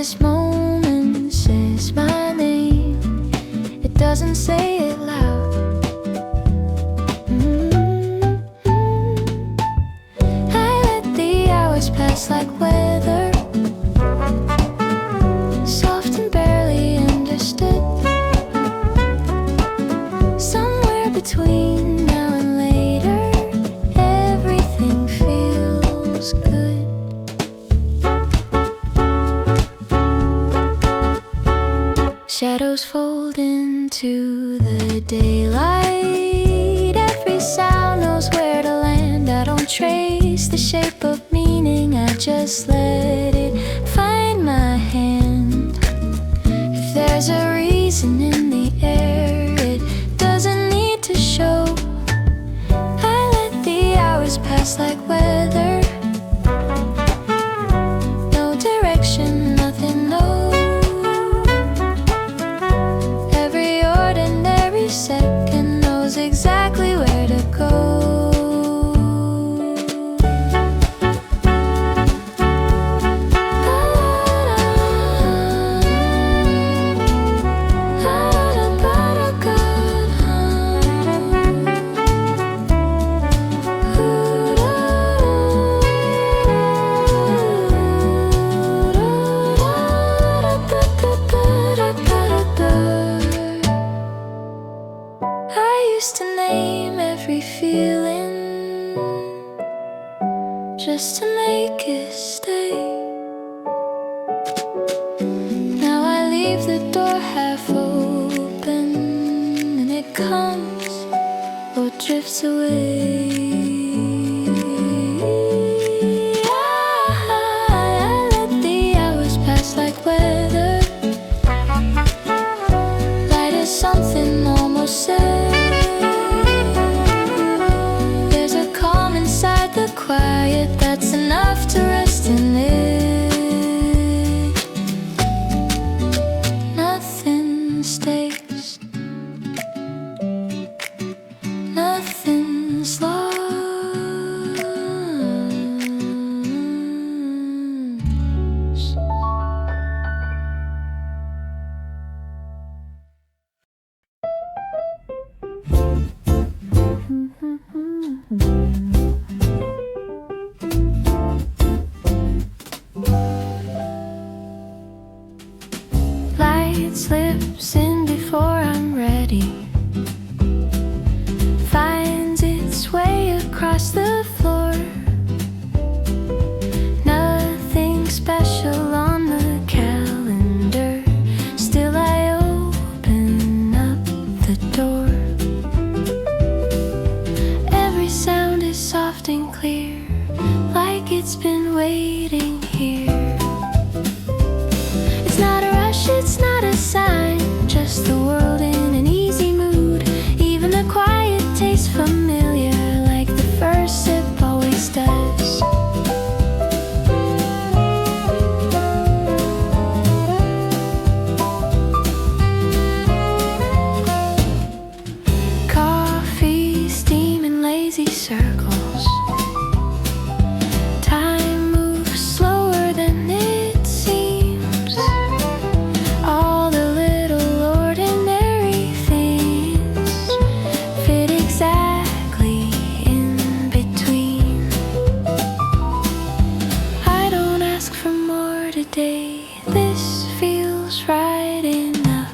this moment says my name. It doesn't say it loud. I let the hours pass like weather, soft and barely understood. Somewhere between now and later, everything feels good. Shadows fold into the daylight. Every sound knows where to land. I don't trace the shape of meaning, I just let it find my hand. If there's a reason in the air, it doesn't need to show. I let the hours pass like weather. No direction, nothing, no. Every ordinary second knows exactly where to go. I used to name every feeling just to make it stay. Now I leave the door half open and it comes or drifts away. I let the hours pass like weather. Light is something almost said. There's a calm inside the quiet that's enough to rest in it. Nothing stays, nothing's lost. Light slips in before I'm ready, finds its way across the floor. Nothing special on the calendar, still I open up the door. Every sound is soft and clear, like it's been waiting here. It's not a rush, it's not a sign, just the world in an easy mood. Even the quiet tastes familiar, like the first sip always does. Coffee, steam, and lazy circles. Time moves slower than it seems. All the little ordinary things fit exactly in between. I don't ask for more today, this feels right enough.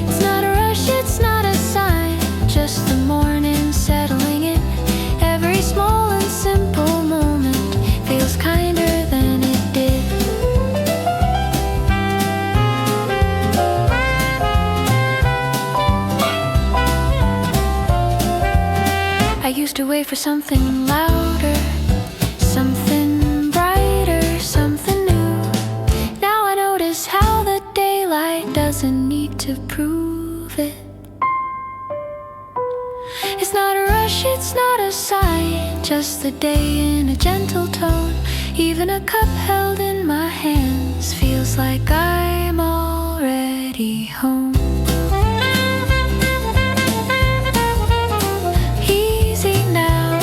It's not a rush, it's not a sign, just the morning settling in. Every small and simple moment feels kinder than it did. I used to wait for something louder, something brighter, something new. Now I notice how the daylight doesn't need to prove it. It's not a rush, it's not a sign, just the day in a gentle tone. Even a cup held in my hands feels like I'm already home. Easy now,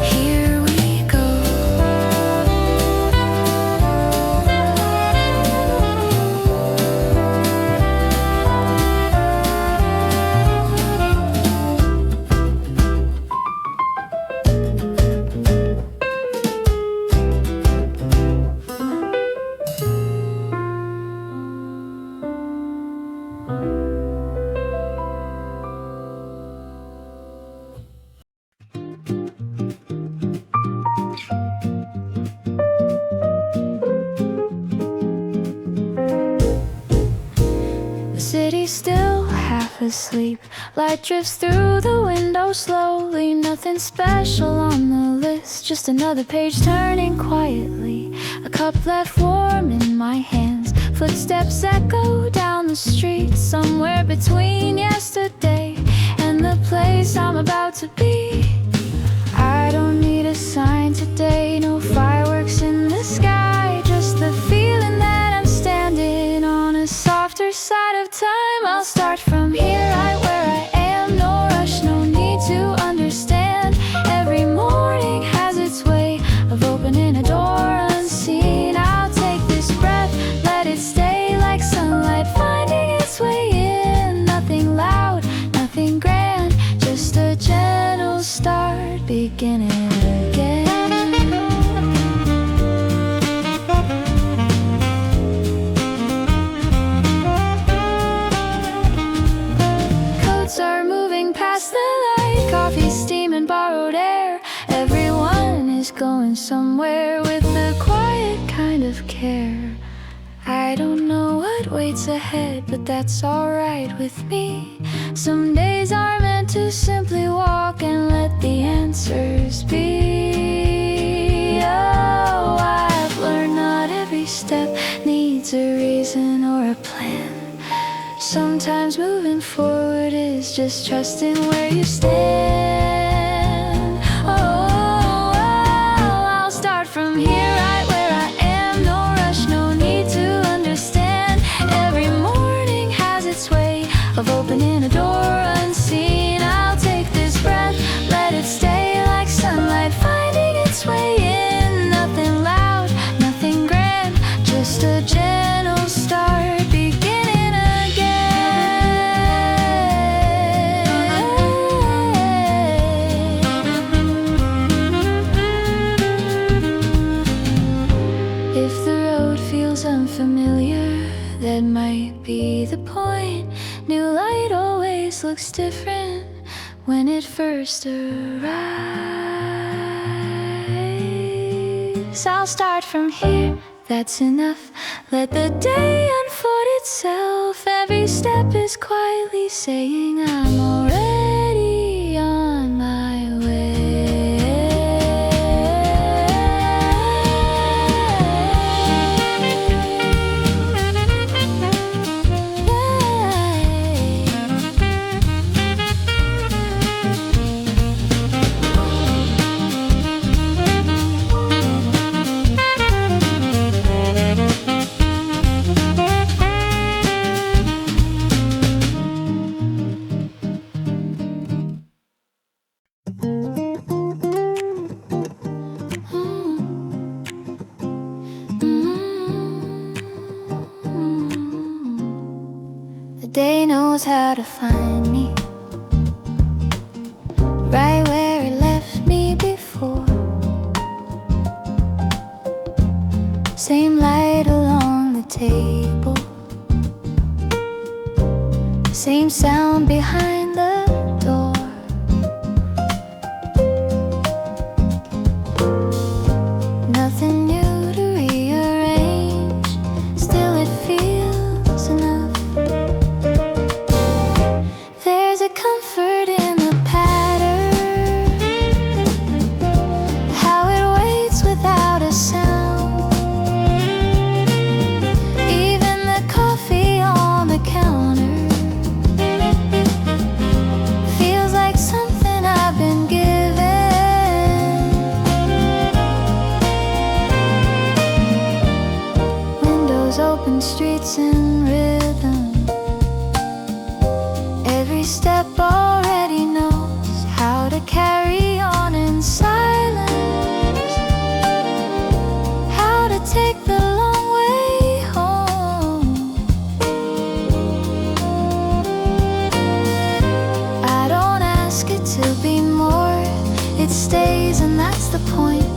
here we go. asleep. Light drifts through the window slowly. Nothing special on the list, just another page turning quietly. A cup left warm in my hands. Footsteps echo down the street, somewhere between yesterday and the place I'm about to be. I don't need a sign today, no fireworks in the sky, just the feeling that I'm standing on a softer side of time. I'll start from here, right where I am. No rush, no need to understand. Every morning has its way of opening a door unseen. I'll take this breath, let it stay like sunlight finding its way in. Nothing loud, nothing grand, just a gentle start, beginning again. Coats are moving past the light, coffee, steam, and borrowed air. Everyone is going somewhere with a quiet kind of care. I don't know what waits ahead, but that's alright with me. Some days are meant to simply walk and let the answers be. Oh, I've learned not every step needs a reason or a plan. Sometimes moving forward is just trusting where you stand. Oh, I'll start from here, right where I am. No rush, no need to understand. Every morning has its way of opening a door unseen. I'll take this breath, let it stay like sunlight finding its way in. Nothing loud, nothing grand, just a gentle start, beginning again. If the road feels unfamiliar, that might be the point. New light always looks different when it first arrives. I'll start from here, that's enough. Let the day unfold itself. Every step is quietly saying I'm already on my The day knows how to find me, right where it left me before. Same light along the table, same sound behind the door. Nothing new to rearrange, still it feels enough. There's a comfort in the pattern, how it waits without a sound. Even the coffee on the counter feels like something I've been given. Windows open, streets in rhythm. Every step already knows how to carry on in silence, how to take the long way home. I don't ask it to be more, it stays and that's the point.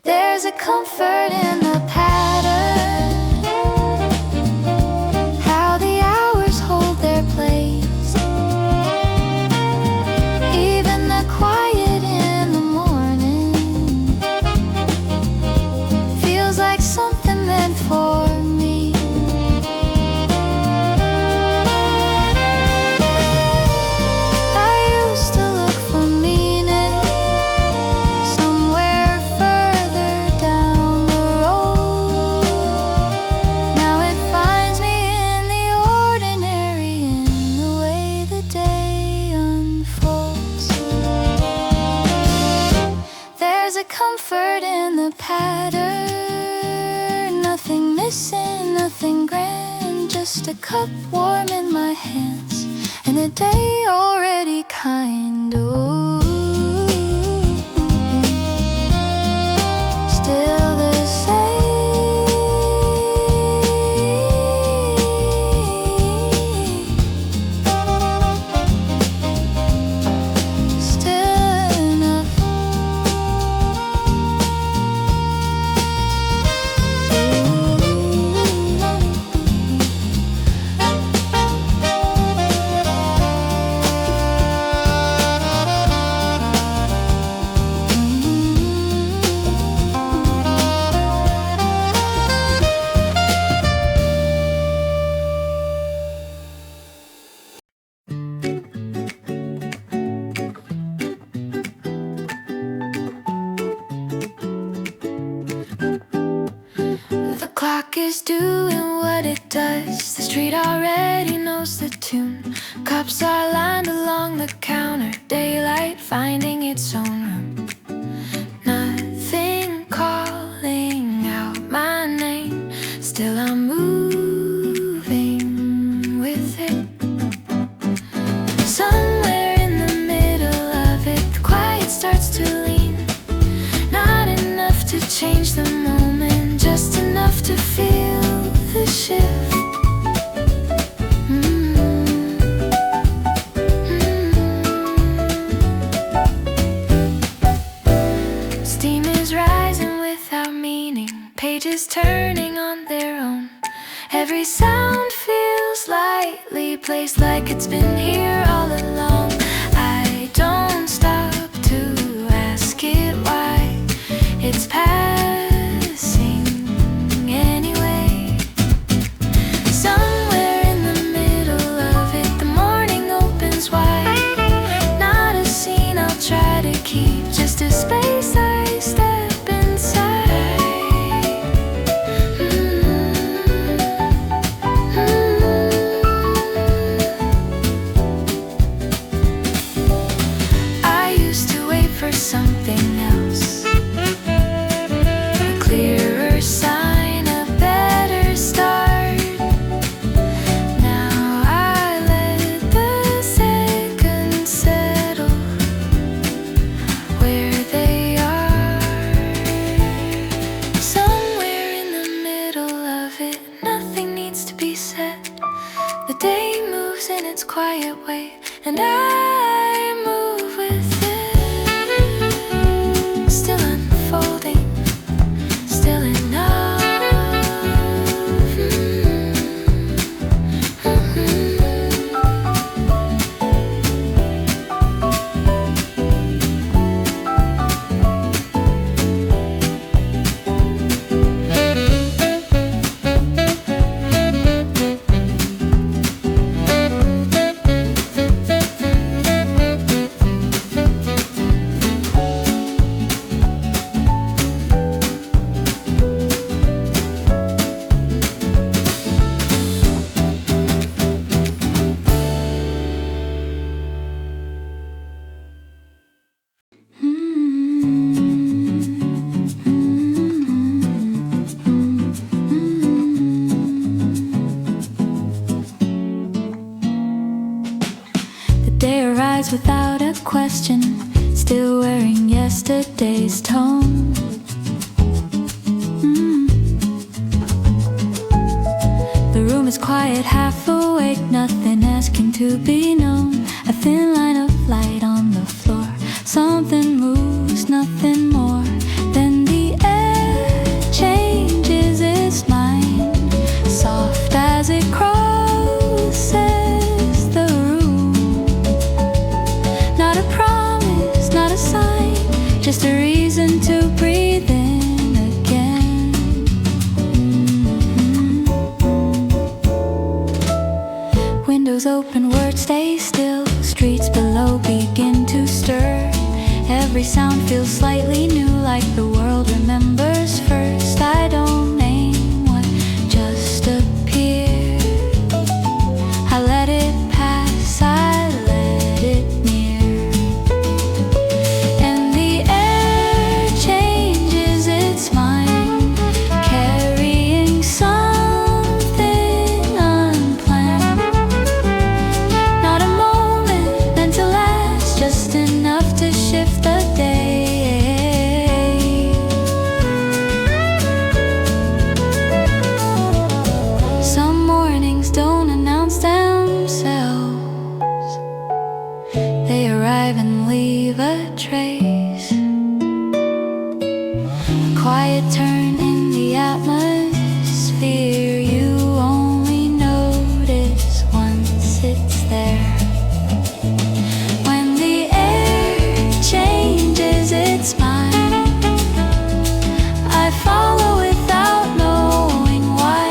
There's a comfort in the pattern, how the hours hold their place. Even the quiet in the morning feels like something meant for me. hands, and the day already kind of still the same. Still enough. The clock is doing what it does. The street already knows the tune. Cups are lined along the counter. Daylight finding its own room. Nothing calling out my name. Still I'm moving with it. Somewhere in the middle of it, the quiet starts to lean. Not enough to change the moment, just enough to feel the shift. Steam is rising without meaning, pages turning on their own. Every sound feels lightly placed, like it's been here all along. I don't stop to ask it why. It's passing anyway. Somewhere in the middle of it, the morning opens wide. Not a scene I'll try to keep, just a space I step inside. I used to wait for something else, a clearer sign, a better start. Now I let the seconds settle where they are. Somewhere in the middle of it, nothing needs to be said. The day moves in its quiet way, and I move with it. Still unfolding, still enough. The day arrives without a question, still wearing yesterday's tone. The room is quiet, half awake, nothing asking to be known. A thin line of light on the floor, something moves, nothing more. Then the air changes its mind, soft as it crosses the room. Not a promise, not a sign, just a reason to breathe in again. Windows open, words stay still. Streets below begin to stir. Every sound feels slightly new, like the world remembers first. I don't name what just appeared. I let it pass, I let it near. And the air changes its mind, carrying something unplanned. leave a trace. Quiet turn in the atmosphere. You only notice once it's there. When the air changes its mind, I follow without knowing why.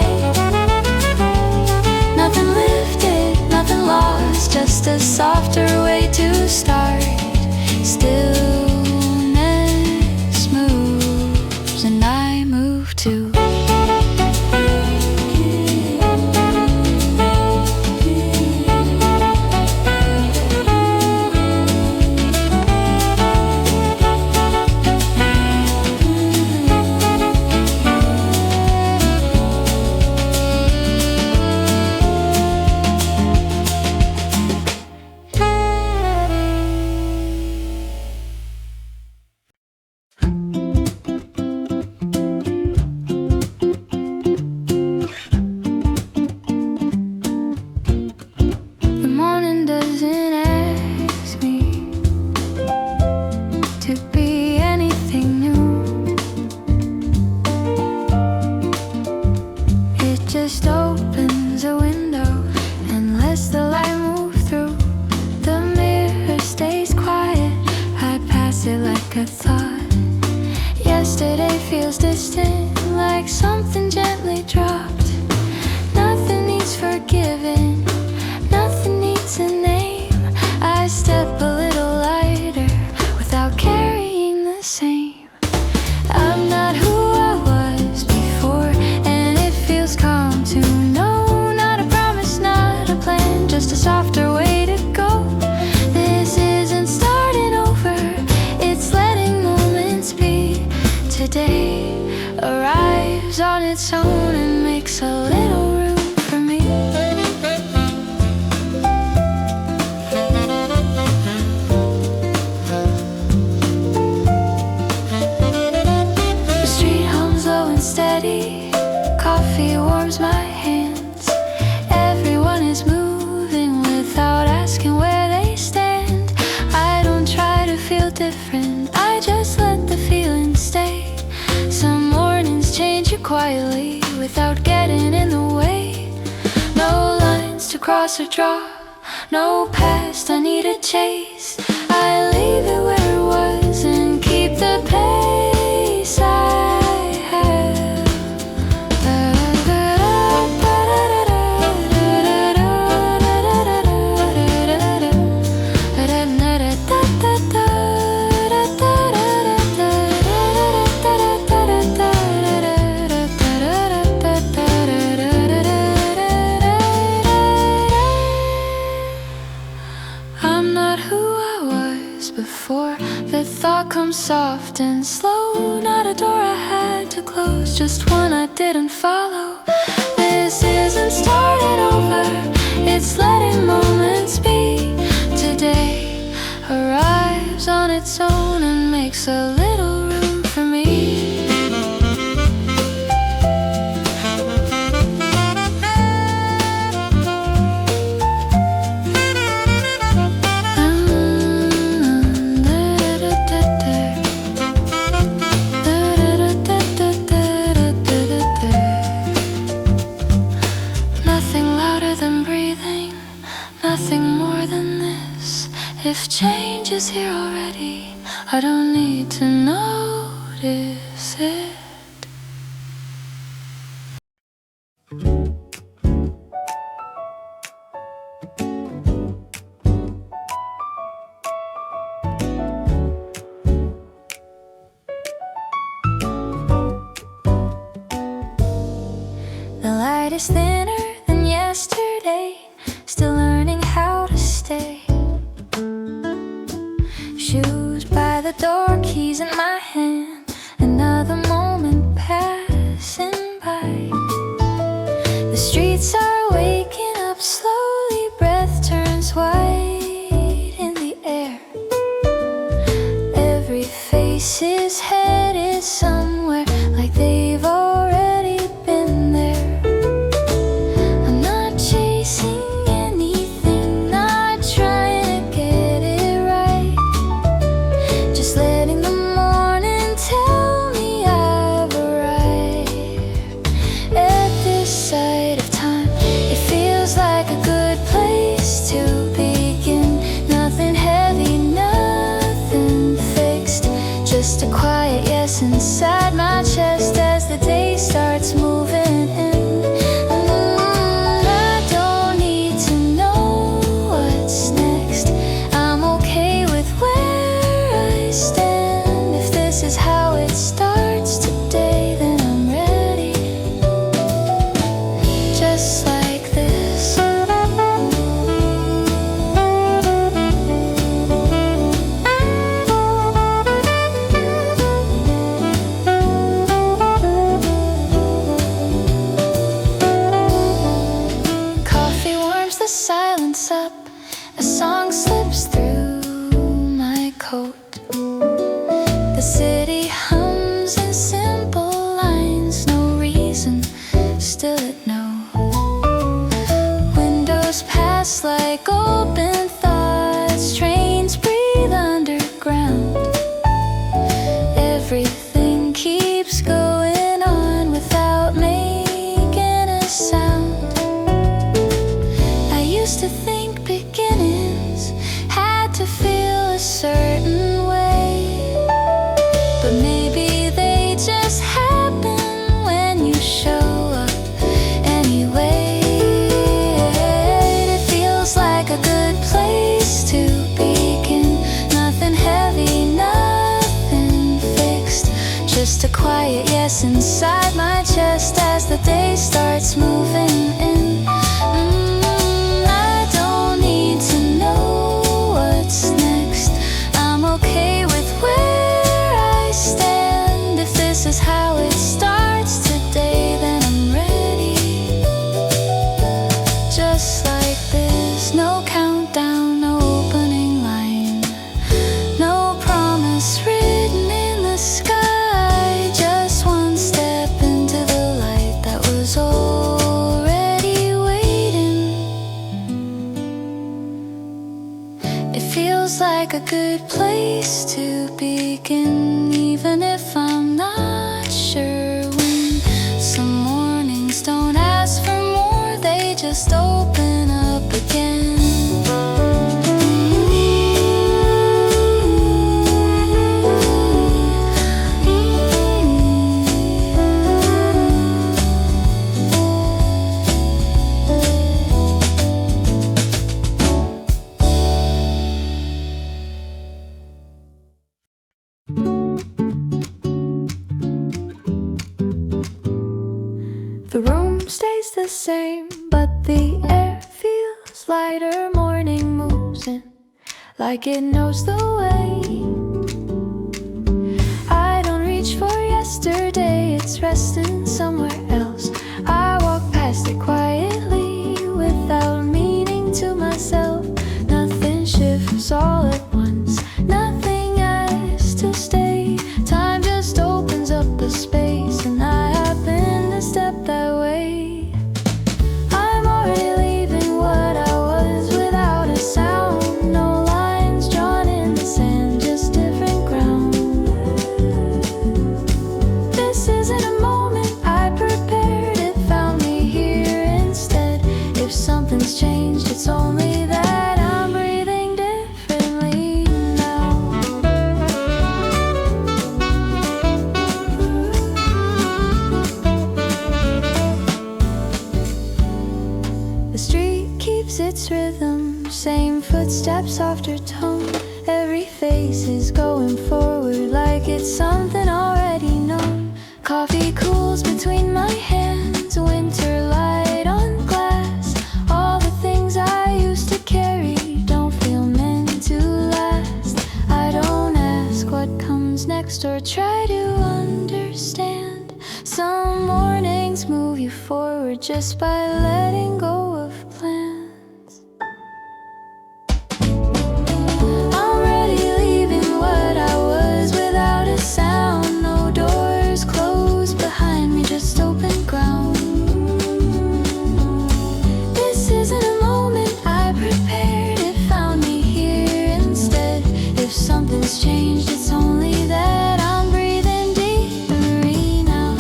Nothing lifted, nothing lost, just a softer way to start. Stillness moves and I move too. Yesterday feels distant, like something gently dropped. Nothing needs forgiving, nothing needs a name. I step a little lighter without carrying the same. I'm not who I was before, and it feels calm to know. Not a promise, not a plan, just a softer way to go. This isn't starting over, it's letting moments be. Today arrives on its own and makes a little room for me. The street hums low and steady, coffee warms my hands. Everyone is moving without asking where they stand. I don't try to feel different, I just let the feeling stay. Some mornings change you quietly without getting in the way. No lines to cross or draw, no past I need to chase. I leave it where it was and keep the pace I have. Before the thought comes soft and slow, not a door I had to close, just one I didn't follow. This isn't starting over, it's letting moments be. Today arrives on its own and makes a little room for me. If change is here already, I don't need to notice it. The light is thinner than yesterday, still learning how to stay. Shoes by the door, keys in my hand, another moment passing by. The streets are waking up slowly, breath turns white in the air. Every face is headed somewhere, like they've already been there. A song slips through my coat. The city hums in simple lines, no reason, still it knows. Windows pass like open thoughts, trains breathe underground. Everything keeps going on without making a sound. I used to think beginnings had to feel a certain way, but maybe they just happen when you show up anyway. It feels like a good place to begin. Nothing heavy, nothing fixed, just a quiet yes inside my chest as the day starts moving in. I don't need to know what's next. I'm okay with where I stand. If this is how it starts today, then I'm ready. Just like this, no countdown, no opening line, no promise written in the sky. Just one step into the light that was already waiting. It feels like a good place to begin, even if I'm not sure when. Some mornings don't ask for more, they just open up again. The room stays the same, but the air feels lighter. Morning moves in like it knows the way. I don't reach for yesterday, it's resting somewhere else. I walk past it quietly without meaning to myself. Nothing shifts all at once, nothing has to stay. Time just opens up a space, and I happen to step that way. I'm already leaving what I was without a sound. No lines drawn in the sand, just different ground. This isn't a moment I prepared, it found me here instead. If something's changed, it's only that I'm breathing differently now. The street keeps its rhythm, same footsteps, softer tone. Every face is going forward like it's something already known. Coffee cools between my hands, winter light on glass. All the things I used to carry don't feel meant to last. I don't ask what comes next or try to understand. Some mornings move you forward just by letting go of plans. I'm already leaving what I was without a sound. No doors closed behind me, just open ground. This isn't a moment I prepared, it found me here instead. If something's changed, it's only that I'm breathing deeper now.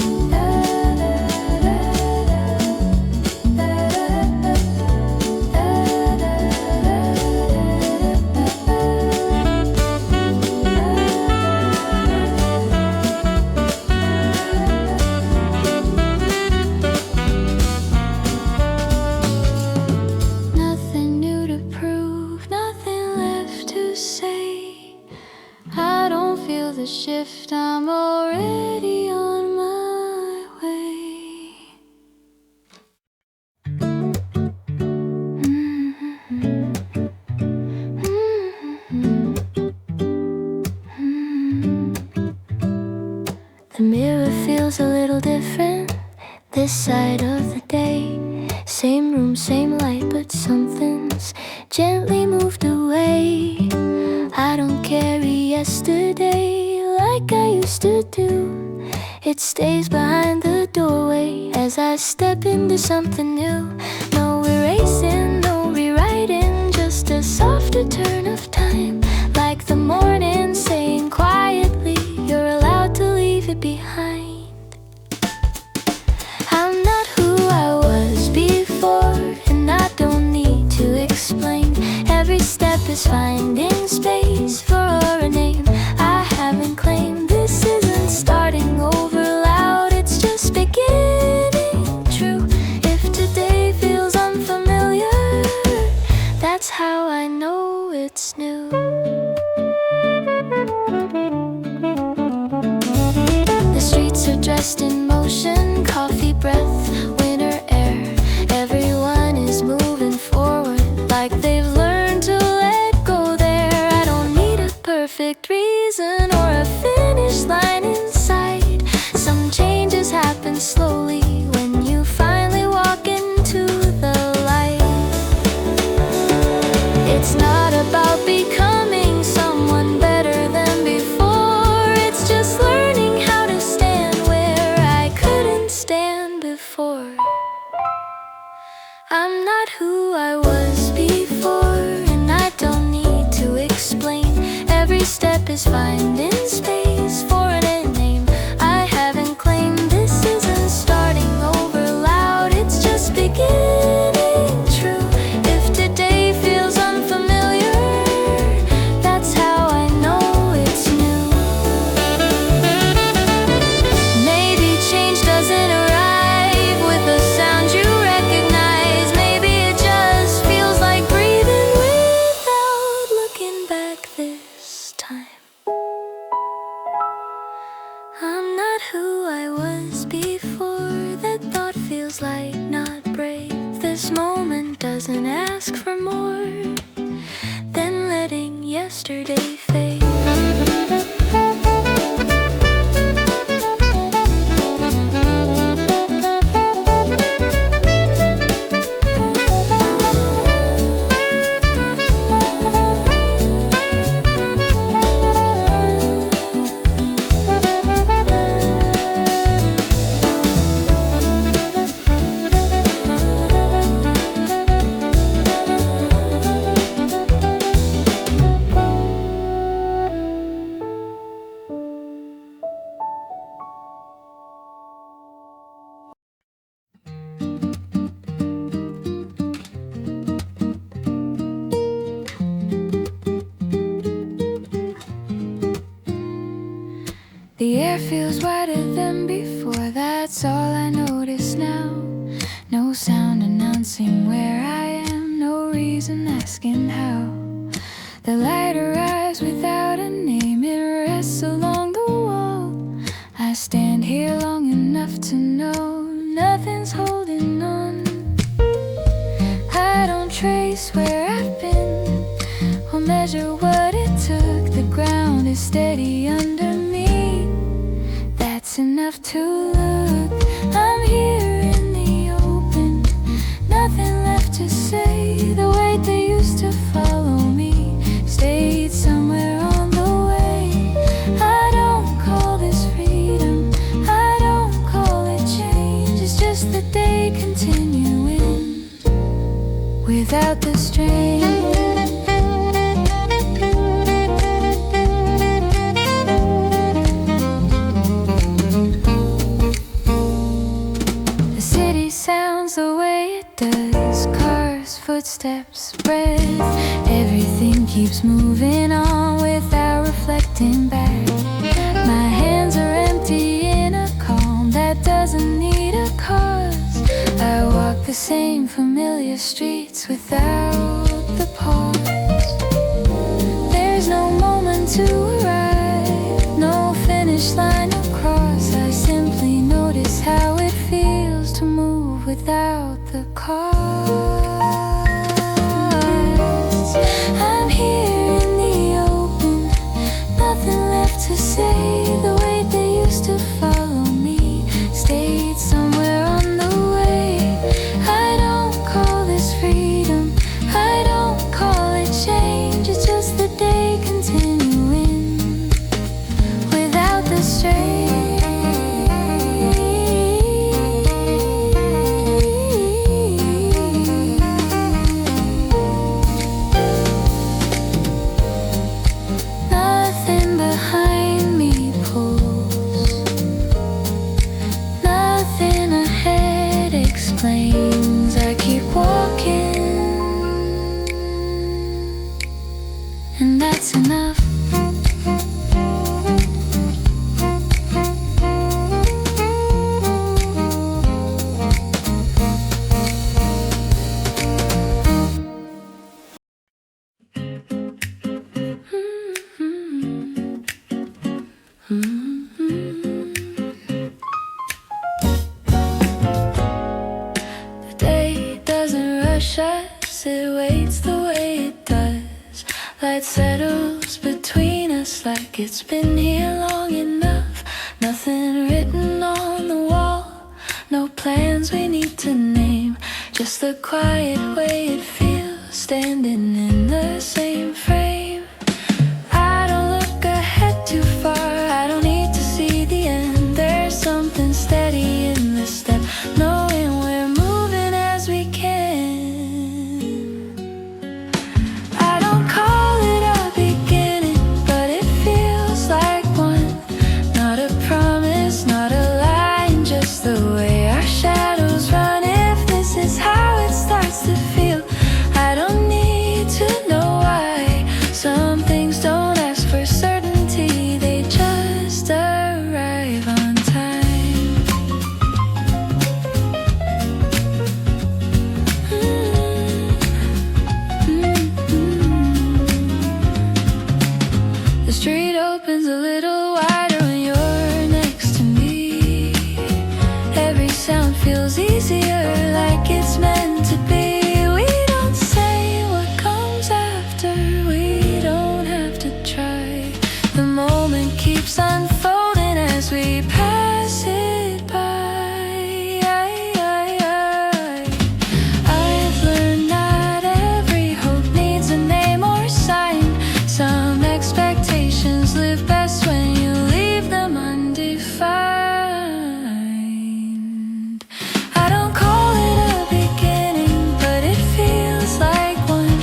Nothing new to prove, nothing left to say. I don't feel the shift, I'm already on my way. The mirror feels a little different this side of the day. Same room, same light, but something's gently finally moved away. I don't carry yesterday like I used to do. It stays behind the doorway as I step into something new. No erasing, no rewriting, just a softer turn of time. Like the morning saying quietly, you're allowed to leave it behind. I'm not who I was before, and I don't need to explain. Every step is finding space for a name I haven't claimed. This isn't starting over loud, it's just beginning true. If today feels unfamiliar, that's how I know it's new. The streets are dressed in motion, coffee breath, winter air. Everyone is moving forward like they've learned to let go there. I don't need a perfect reason or a finish line in sight. Some changes happen slowly when you finally walk into the light. It's not about becoming someone better than before. It's just learning how to stand where I couldn't stand before. I'm not who I was before, and I don't need to explain. Every step is finding space for a name I haven't claimed. This isn't starting over loud, it's just beginning true. If today feels unfamiliar, that's how I know it's new. Maybe change doesn't arrive with a sound you recognize. Maybe it just feels like breathing without looking back this time. I'm not who I was before. That thought feels like not brave. This moment doesn't ask for more than letting yesterday fade. The air feels wider than before, that's all I notice now. No sound announcing where I am, no reason asking how. The light arrives without a name, it rests along the wall. I stand here long enough to know nothing's holding on. I don't trace where I've been or measure what it took. The ground is steady under me, that's enough to look. I'm here in the open, nothing left to say. The weight that used to follow me stayed somewhere on the way. I don't call this freedom, I don't call it change. It's just the day continuing without the strain. Sounds the way it does, cars, footsteps, breath. Everything keeps moving on without reflecting back. My hands are empty in a calm that doesn't need a cause. I walk the same familiar streets without the pause. There's no moment to arrive, no finish line across. I simply notice how it feels to move without the cause. I'm here in the open, nothing left to say. The weight that used to follow me stayed somewhere on the way. I don't call this freedom, that's enough. The day doesn't rush us, it waits the way it does. Light settles between us like it's been here long enough. Nothing written on the wall, no plans we need to name. Just the quiet way it feels, standing in the same frame. I don't look ahead too far, I don't need to see the end. There's something steady in the step, knowing we're moving as we can. I don't call it a beginning, but it feels like one. Not a promise, not a line, just the way our shadows run. If this is how it starts to feel, I don't need to know why. Some things don't ask for certainty, they just arrive on time. The street opens a little wider when you're next to me. Every sound feels easier, like it's meant to be. We don't say what comes after, we don't have to try. The moment keeps unfolding as we pass it by. I've learned not every hope needs a name or sign. Some expectations live best when you leave them undefined. I don't call it a beginning, but it feels like one.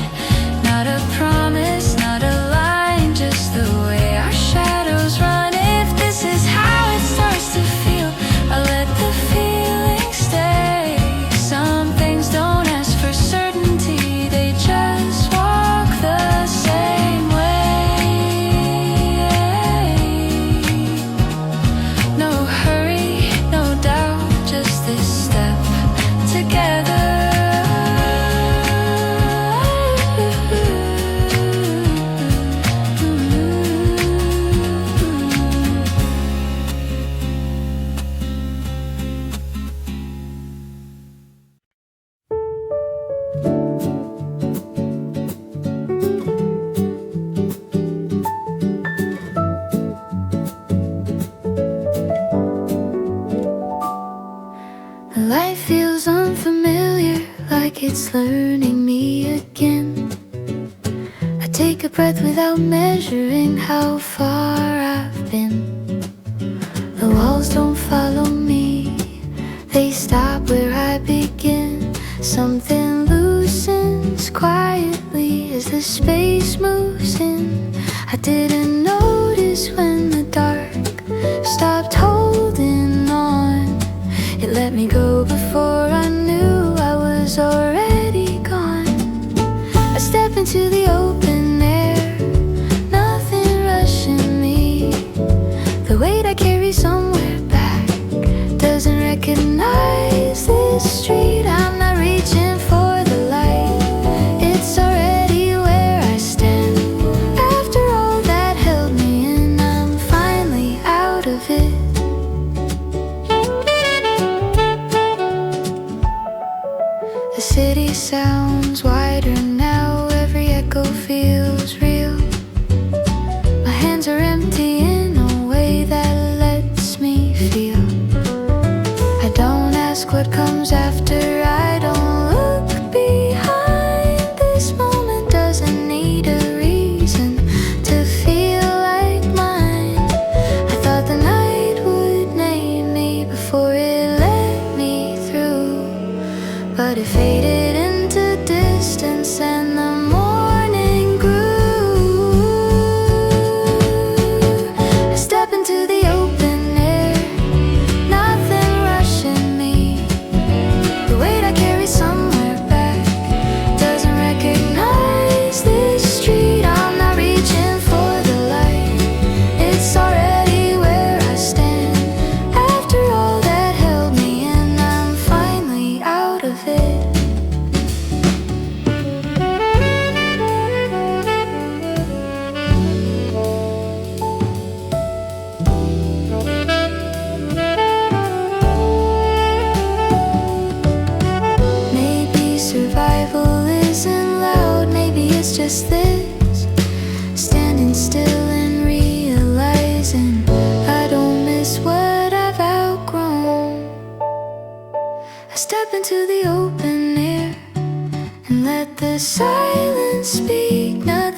Not a promise, not a line, just the way our shadows run. If this is how it starts to feel, I'll let the feeling stay. Some things don't ask for certainty, they just walk the same way. No hurry, no doubt, just this step together. Life feels unfamiliar, like it's learning me again. I take a breath without measuring how far I've been. The walls don't follow me, they stop where I begin. Something loosens quietly as the space moves in. I didn't notice when the dark stopped holding on. It let me go before I knew I was already gone. I step into the open air, nothing rushing me. The weight I carry somewhere back doesn't recognize this street. I'm not reaching for the light, it's already where I stand. After all that held me in, I'm finally out of it. The city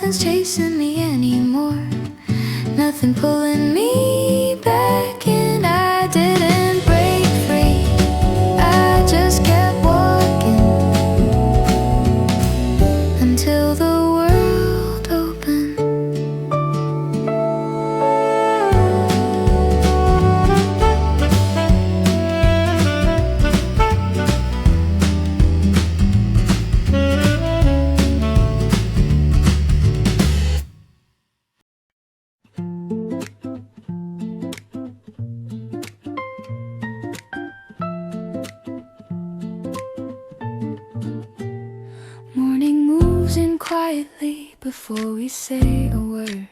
nothing's chasing me anymore. Nothing pulling me back, and I didn't break free. I just kept walking until the world opened. Morning moves in quietly before we say a word.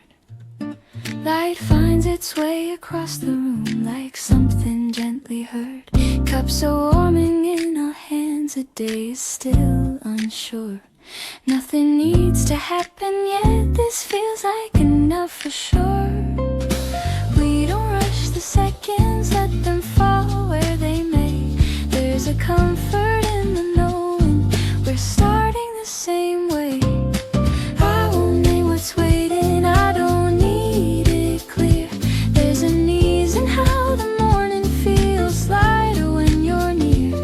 Light finds its way across the room like something gently heard. Cups are warming in our hands, the day is still unsure. Nothing needs to happen yet, this feels like enough for sure. We don't rush the seconds, let them fall where they may. There's a comfort in the knowing we're starting the same way. I won't name what's waiting, I don't need it clear. There's an ease in how the morning feels lighter when you're near.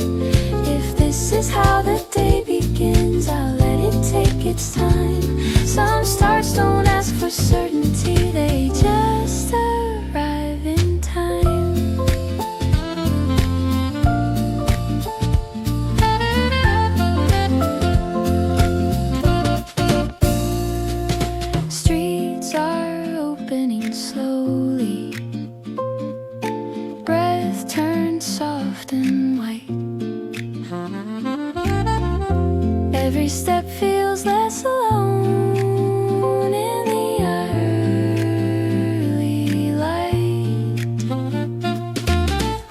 If this is how the day begins, I'll let it take its time. Some starts don't ask for certainty, they just arrive in time. Streets are opening slowly, breath turns soft and white. Every step feels less alone in the early light.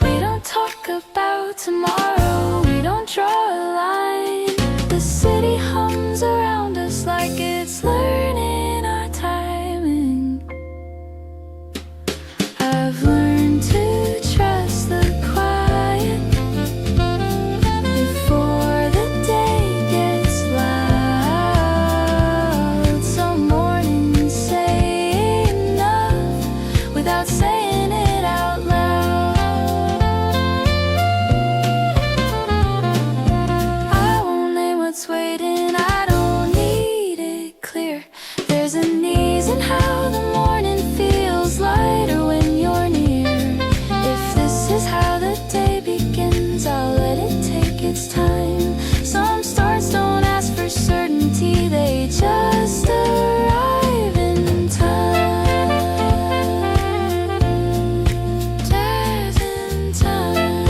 We don't talk about tomorrow, we don't draw a line. The city hums around us like it's learning our timing. I've learned to trust the quiet before the day gets loud. Some mornings say enough without saying it out loud. I won't name what's waiting, I don't need it clear. There's an ease in how the morning feels lighter when you're near. If this is how the day begins, I'll let it take its time. Some starts don't ask for certainty, they just arrive in time. Just in time.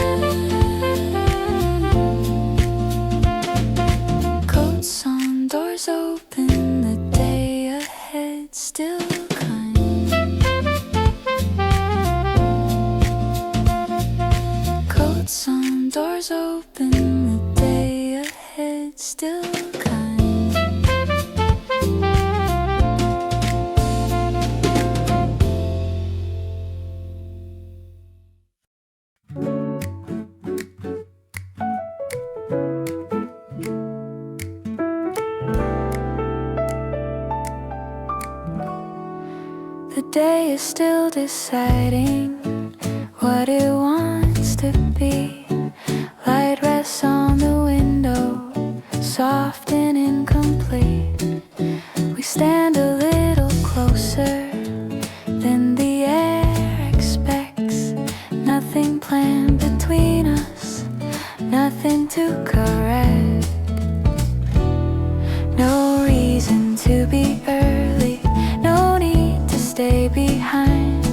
Coats on, doors open, the day ahead still kind. Coats on, doors open, the day ahead still kind. The day is still deciding what it wants to be. Light rests on the window, soft and incomplete. We stand a little closer than the air expects. Nothing planned between us, nothing to correct. No reason to be early, no need to stay behind.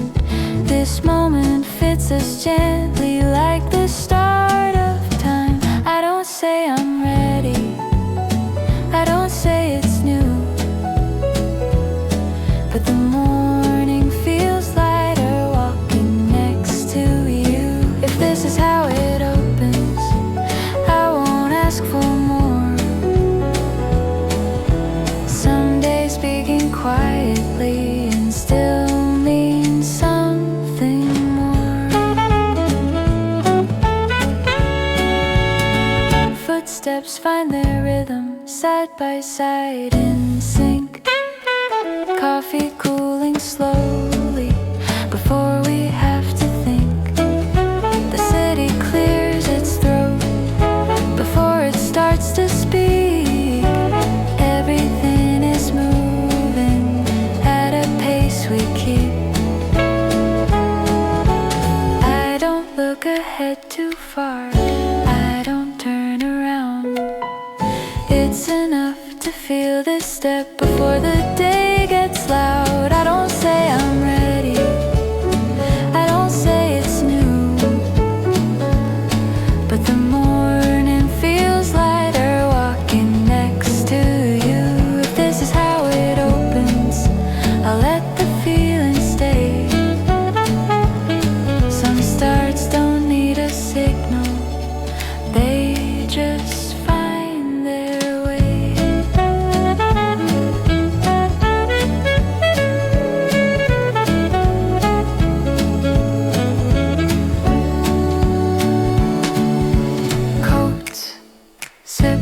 This moment fits us gently like the start of time. I don't say I'm ready, I don't say it's new, but the morning feels lighter walking next to you. If this is how it opens, I won't ask for more. Some days begin quietly and still mean something more. Footsteps find their rhythm side by side in sync. the day gets loud, I don't say I'm ready, I don't say it's new, but the morning feels lighter walking next to you. If this is how it opens, I'll let the feeling stay. Some starts don't need a signal, they just find their way. Coats, zip,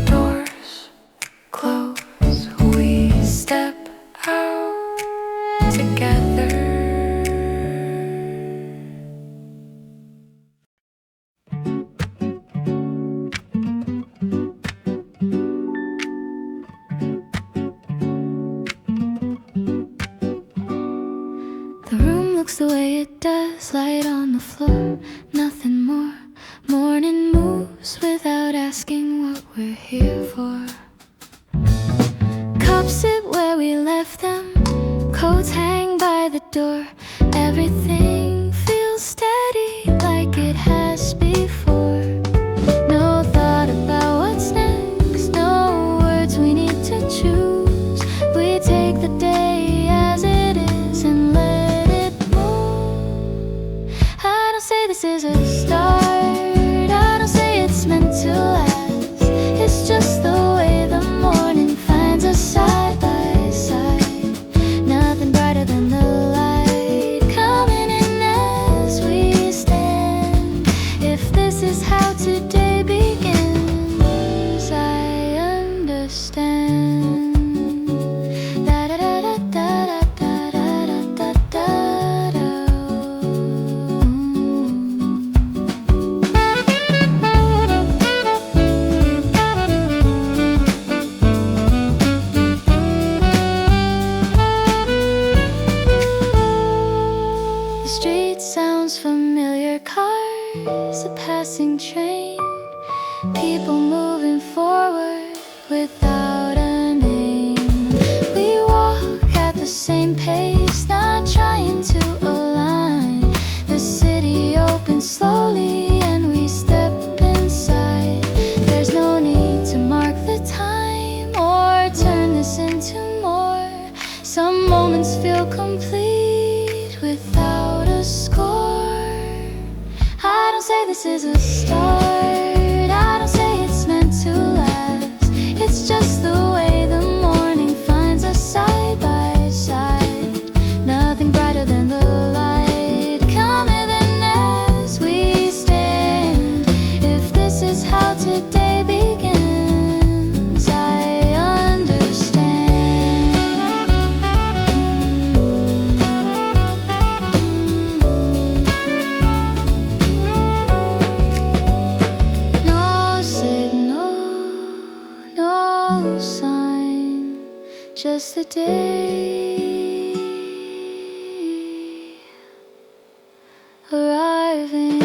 doors close, we step out together. The room looks the way it does, light on the floor, nothing more. Morning moves without asking what we're here for. Cups sit where we left them, coats hang by the door. Everything feels steady like it has before. No thought about what's next, no words we need to choose. We take the day as it is and let it move. I don't say this is a start, I don't say it's meant to last. It's just the way the morning finds us side by side. Nothing brighter than the light coming in as we stand. If this is how today begins, I understand. Da da da da da da da da da da. The street sounds familiar, cars, a passing train, people moving forward without a name. We walk at the same pace, not trying to align. The city opens slowly and we step inside. There's no need to mark the time or turn this into more. Some moments feel complete without a score. I don't say this is a start, I don't say it's meant to last. It's just the way the morning finds us side by side. Nothing brighter than the light coming in as we stand. If this is how today begins, I understand. No signal, no sign, just the day arriving.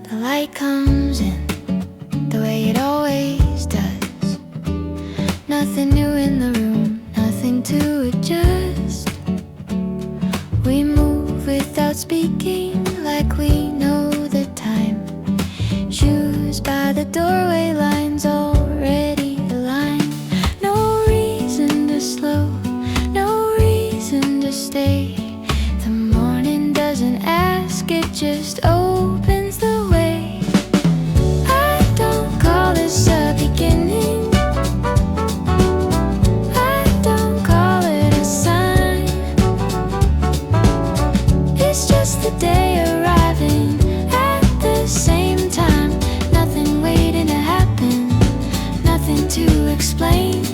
The light comes in the way it always does. Nothing new in the room, nothing to adjust. We move without speaking, like we know the time. Shoes by the doorway, lines already aligned. No reason to slow, no reason to stay. The morning doesn't ask, it just opens the way. I don't call this a beginning, I don't call it a sign. It's just the day arriving at the same time. Nothing waiting to happen, nothing to explain.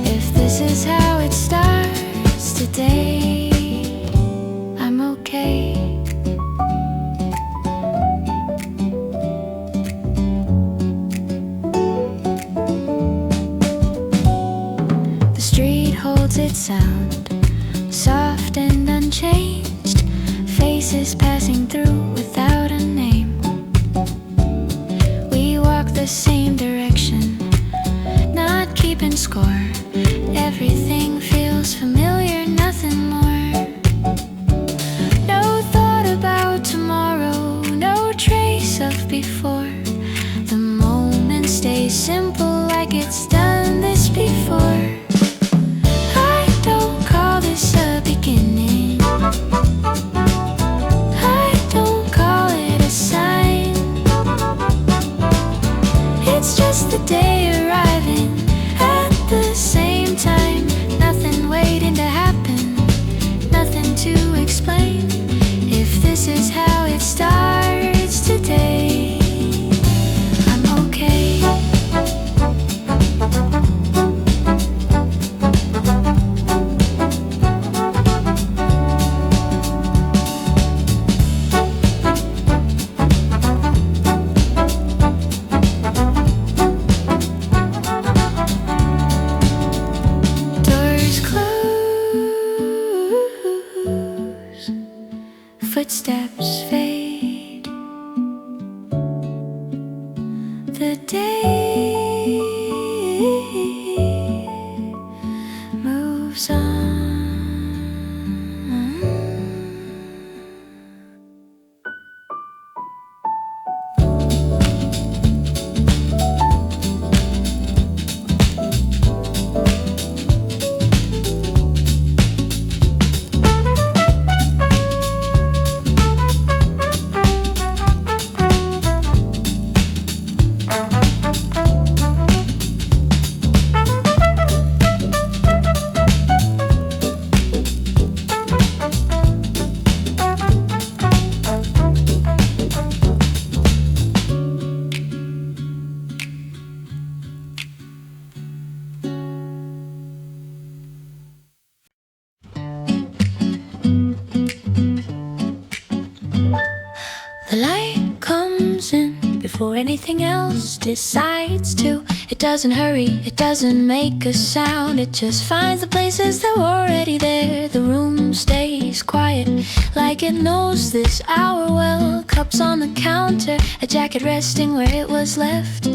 If this is how it starts today, I'm okay. sound, soft and unchanged, faces passing through without a name. We walk the same direction, not keeping score. Everything feels familiar, nothing more. No thought about tomorrow, no trace of before. The moment stays simple, like it's done this before. I don't call this a beginning, I don't call it a sign. It's just the day arriving at the same time. Nothing waiting to happen, nothing to explain. If this is how it starts today, I'm okay. Doors close, footsteps fade. The day moves on. The light comes in before anything else decides to. It doesn't hurry, it doesn't make a sound. It just finds the places that were already there. The room stays quiet, like it knows this hour well. Cups on the counter, a jacket resting where it was left.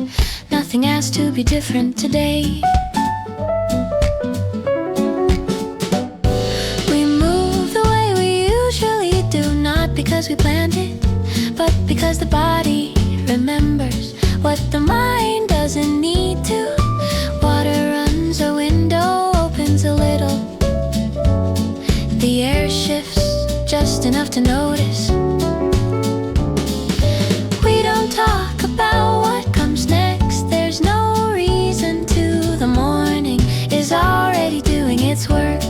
Nothing has to be different today. We move the way we usually do, not because we planned it, but because the body remembers what the mind doesn't need to. Water runs, a window opens a little. The air shifts just enough to notice. We don't talk about what comes next, there's no reason to. The morning is already doing its work.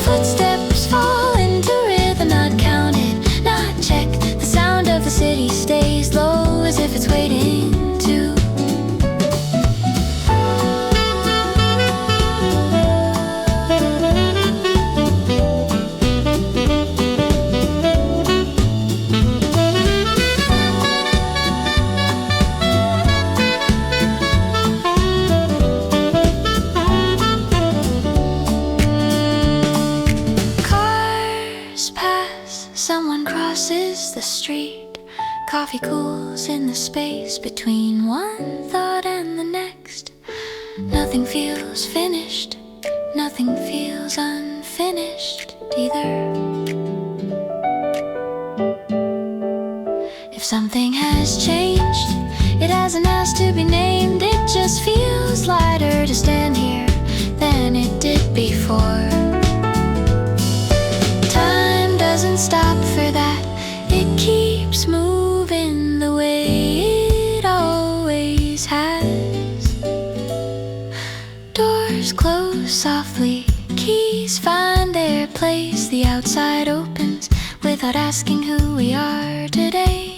Footsteps fall into rhythm, not counted, not checked. The sound of the city stays low, as if it's waiting to. Cars pass, someone crosses the street. Coffee cools in the space between one thought and the next. Nothing feels finished, nothing feels unfinished either. If something has changed, it hasn't asked to be named. It just feels lighter to stand here than it did before. Time doesn't stop for that, it keeps moving the way it always has. Doors close softly, keys find their place. The outside opens without asking who we are today.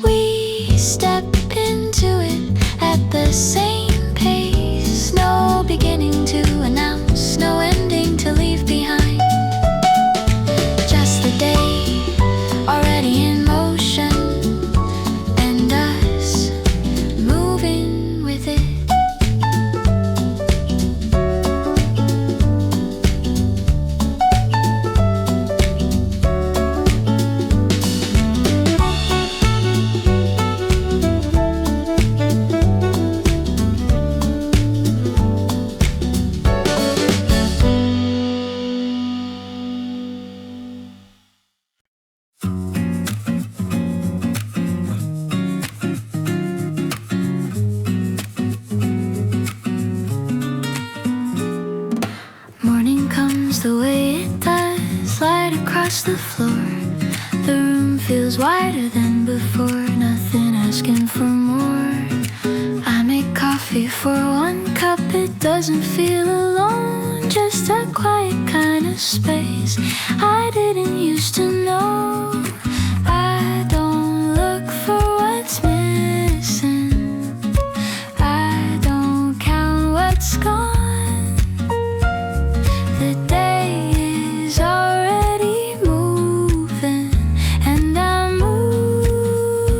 We step into it at the same pace. No beginning to announce, no ending to leave behind. Just the day already in motion, and us moving with it. across the floor. The room feels wider than before, nothing asking for more. I make coffee for one cup, it doesn't feel alone, just a quiet kind of space I didn't used to know. I don't look for what's missing, I don't count what's gone. The day is already moving, and I'm moving.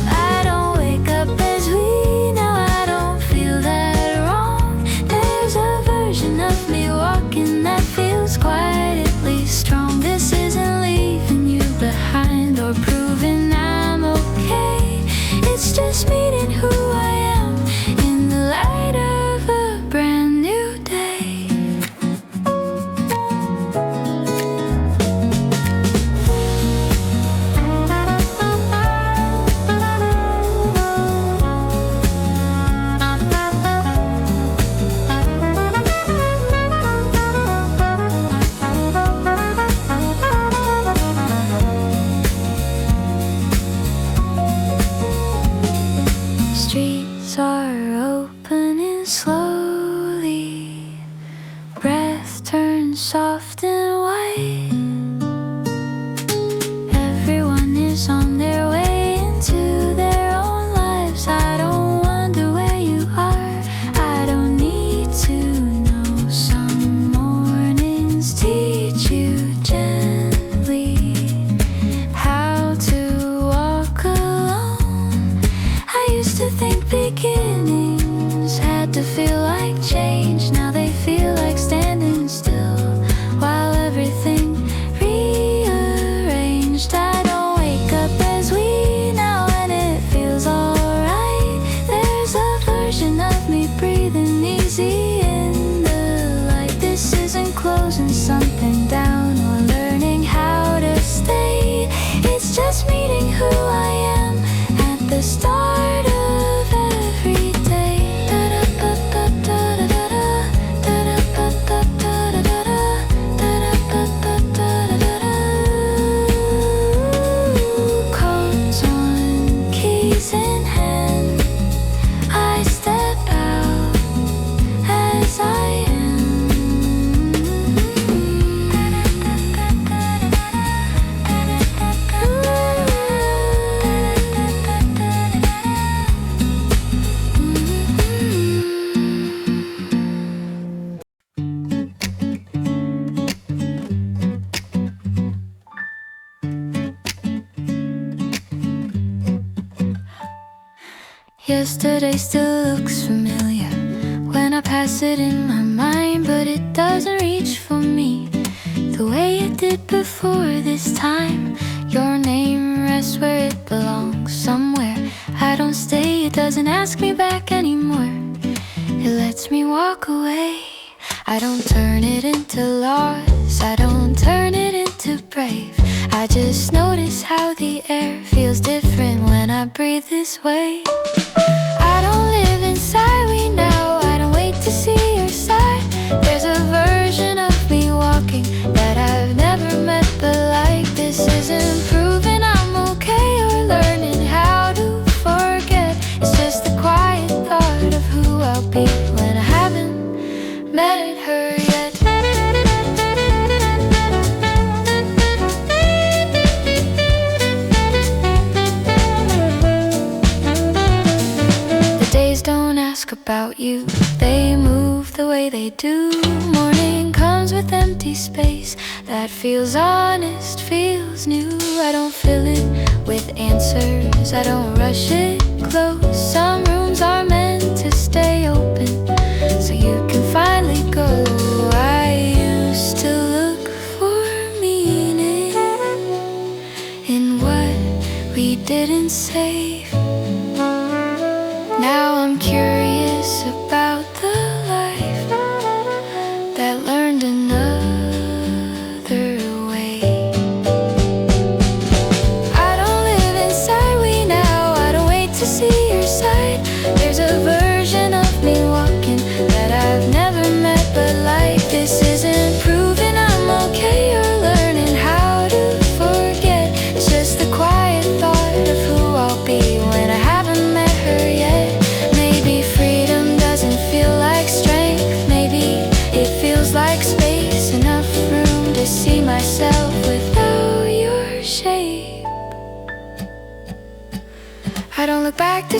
I don't wake up as we know, I don't feel that wrong. There's a version of me walking that feels quietly strong. This isn't leaving you behind or proving I'm okay. It's just meeting who I am in the light of a brand new day. Streets are opening slowly, breath turns soft and white. Everyone is on their way into their own lives. I don't wonder where you are, I don't need to know. Some mornings teach you gently how to walk alone. I used to think beginnings had to feel like change. Now they feel like standing still while everything rearranged. I don't wake up as we know, and it feels alright. There's a version of me breathing easy in the light. This isn't closing something down or learning how to stay. It's just meeting who I am at the start of every day. Coats on, keys in hand, I step out as I Yesterday still looks familiar when I pass it in my mind, but it doesn't reach for me the way it did before. This time your name rests where it belongs, somewhere I don't stay. It doesn't ask me back anymore, it lets me walk away. I don't turn it into loss, I don't turn it into brave. I just notice how the air feels different when I breathe this way. I don't live inside we now, I don't wait to see your side. There's a version of me walking that I've never met, but like this isn't proving I'm okay or learning how to forget. It's just the quiet thought of who I'll be when I haven't met her yet. The days don't ask about you, they move the way they do. Morning comes with empty space that feels honest, feels new. I don't fill it with answers, I don't rush it close. Some rooms are meant to stay open so you can finally go. I used to look for meaning in what we didn't say. Now I'm curious about the life that learned another way. I don't live inside we now, I don't wait to see your side. There's a version of me walking that I've never met, but like this isn't proving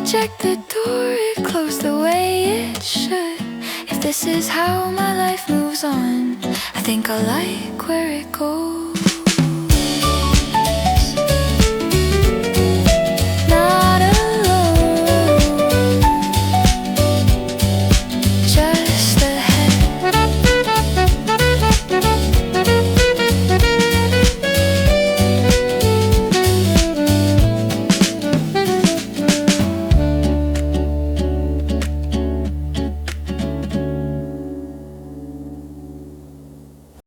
checked the door, it closed the way it should. If this is how my life moves on, I think I like where it goes.